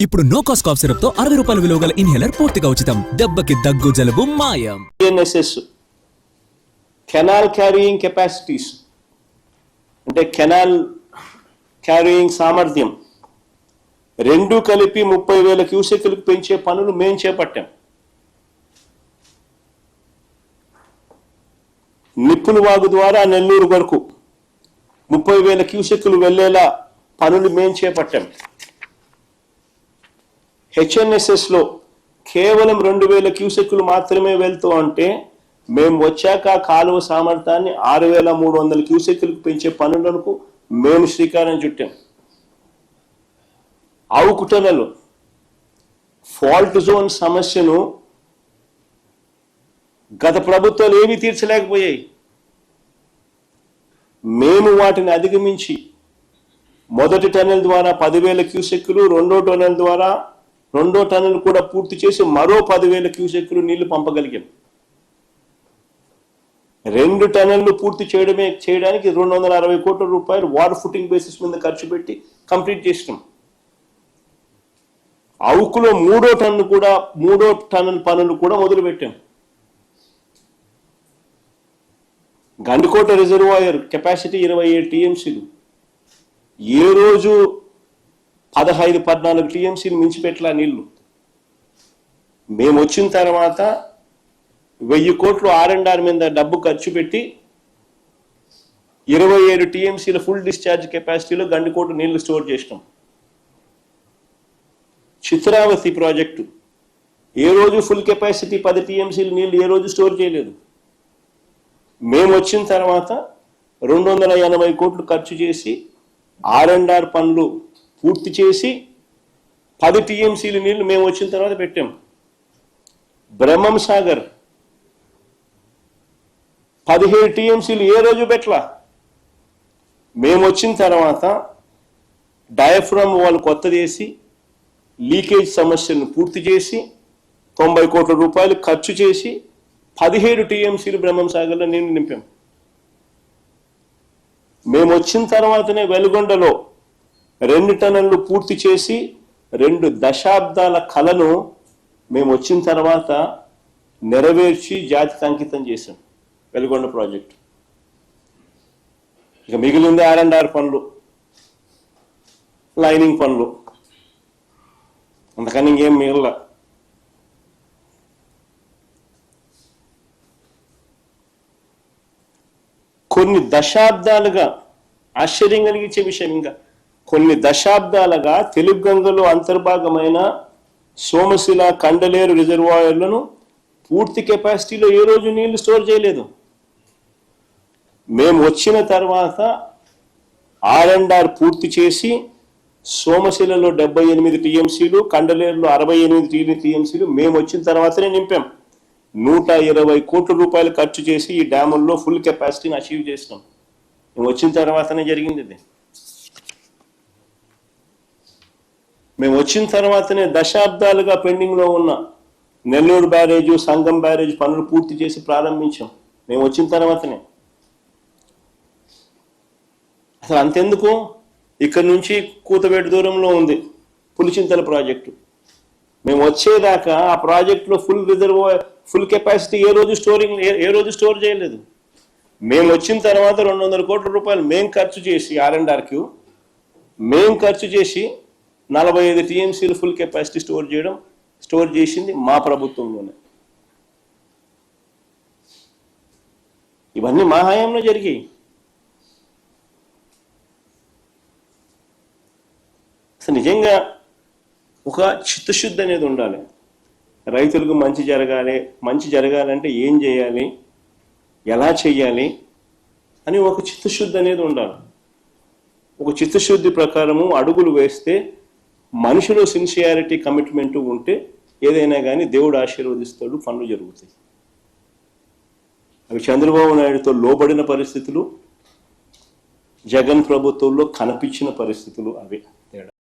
ఇప్పుడు no cost cough syrup తో 60 రూపాయల విలువ గల ఇన్హేలర్ పూర్తిగా ఉచితం. దెబ్బకి దగ్గు జలుబు మాయం. CNSS కెనాల్ క్యారీయింగ్ కెపాసిటీస్ అంటే కెనాల్ క్యారీయింగ్ సామర్థ్యం రెండు కలిపి 30,000 క్యూసెక్లకు పెంచే పనులు మేం చేపట్టాం. నిప్పుల వాగు ద్వారా నెల్లూరు వరకు 30,000 క్యూసెక్లు వెళ్లేలా పనులు మేం చేపట్టాం. HNSS లో కేవలం 2,000 క్యూసెక్లు మాత్రమే వెళ్తూ అంటే మేము వచ్చాక కాలువ సామర్థ్యాన్ని 6,300 క్యూసెక్లకు పెంచే పనులకు మేము శ్రీకారం చుట్టాం. ఆవుకుటలలో ఫాల్ట్ జోన్ సమస్యను గత ప్రభుత్వాలు ఏమీ తీర్చలేకపోయాయి. మేము వాటిని అధిగమించి మొదటి టన్నెల్ ద్వారా 10,000 క్యూసెక్లు, రెండో టన్నెల్ కూడా పూర్తి చేసి మరో 10,000 క్యూసెక్లు నీళ్లు పంపగలిగాం. 2 టన్నెళ్లు పూర్తి చేయడానికి 260 కోట్ల రూపాయలు వాటర్ ఫుటింగ్ బేసిస్ మీద ఖర్చు పెట్టి కంప్లీట్ చేసినాం. అవుకులో మూడో టన్నెల్ పనులు కూడా మొదలు పెట్టాం. గండికోట రిజర్వాయర్ కెపాసిటీ 27 టీఎంసీలు, ఏ రోజు 15-14 టీఎంసీలు మించిపెట్టలా నీళ్లు. మేము వచ్చిన తర్వాత 1,000 కోట్లు R&R మీద డబ్బు ఖర్చు పెట్టి 27 టీఎంసీల ఫుల్ డిశ్చార్జ్ కెపాసిటీలో గండికోట నీళ్లు స్టోర్ చేసినాం. చిత్రావతి ప్రాజెక్టు ఏ రోజు ఫుల్ కెపాసిటీ 10 టీఎంసీలు నీళ్లు ఏ రోజు స్టోర్ చేయలేదు. మేము వచ్చిన తర్వాత 280 కోట్లు ఖర్చు చేసి R&R పనులు పూర్తి చేసి 10 టీఎంసీలు నీళ్లు మేము వచ్చిన తర్వాత పెట్టాం. బ్రహ్మం సాగర్ 17 టీఎంసీలు ఏ రోజు పెట్టలా. మేము వచ్చిన తర్వాత డయాఫ్రామ్ వాళ్ళు కొత్తది వేసి లీకేజ్ సమస్యను పూర్తి చేసి 90 కోట్ల రూపాయలు ఖర్చు చేసి 17 టీఎంసీలు బ్రహ్మం సాగర్లో నీళ్లు నింపాం. మేము వచ్చిన తర్వాతనే వెలుగొండలో 2 టన్నులు పూర్తి చేసి 2 దశాబ్దాల కలను మేము వచ్చిన తర్వాత నెరవేర్చి జాతికి అంకితం చేశాం వెలుగొండ ప్రాజెక్టు. ఇక మిగిలింది R&R పనులు, లైనింగ్ పనులు, అంతకని ఇంకేం మిగల. కొన్ని దశాబ్దాలుగా ఆశ్చర్యం కలిగించే విషయం, ఇంకా కొన్ని దశాబ్దాలుగా తెలుగు గంగలో అంతర్భాగమైన సోమశిల, కండలేరు రిజర్వాయర్లను పూర్తి కెపాసిటీలో ఏ రోజు నీళ్లు స్టోర్ చేయలేదు. మేము వచ్చిన తర్వాత R&R పూర్తి చేసి సోమశిలలో 78 టీఎంసీలు, కండలేరులో 68 టీఎంసీలు మేము వచ్చిన తర్వాతనే నింపాం. 120 కోట్ల రూపాయలు ఖర్చు చేసి ఈ డ్యాముల్లో ఫుల్ కెపాసిటీని అచీవ్ చేసినాం. మేము వచ్చిన తర్వాతనే జరిగింది ఇది. మేము వచ్చిన తర్వాతనే దశాబ్దాలుగా పెండింగ్లో ఉన్న నెల్లూరు బ్యారేజ్, సంగం బ్యారేజ్ పనులు పూర్తి చేసి ప్రారంభించాం. మేము వచ్చిన తర్వాతనే. అసలు అంతెందుకు, ఇక్కడ నుంచి కూతవేటు దూరంలో ఉంది పులిచింతల ప్రాజెక్టు. మేము వచ్చేదాకా ఆ ప్రాజెక్టులో ఫుల్ కెపాసిటీ ఏ రోజు స్టోర్ చేయలేదు. మేము వచ్చిన తర్వాత 200 కోట్ల రూపాయలు మేము ఖర్చు చేసి R&Rకి మేము ఖర్చు చేసి 45 టీఎంసీలు ఫుల్ కెపాసిటీ స్టోర్ చేసింది మా ప్రభుత్వంలోనే. ఇవన్నీ మా హయాంలో జరిగాయి. అసలు నిజంగా ఒక చిత్తశుద్ధి అనేది ఉండాలి. రైతులకు మంచి జరగాలంటే ఏం చేయాలి, ఎలా చేయాలి అని ఒక చిత్తశుద్ధి అనేది ఉండాలి. ఒక చిత్తశుద్ధి ప్రకారము అడుగులు వేస్తే, మనిషిలో సిన్సియారిటీ, కమిట్మెంట్ ఉంటే ఏదైనా కానీ దేవుడు ఆశీర్వదిస్తాడు, పనులు జరుగుతాయి. అవి చంద్రబాబు నాయుడుతో లోబడిన పరిస్థితులు, జగన్ ప్రభుత్వంలో కనిపించిన పరిస్థితులు అవే తేడా.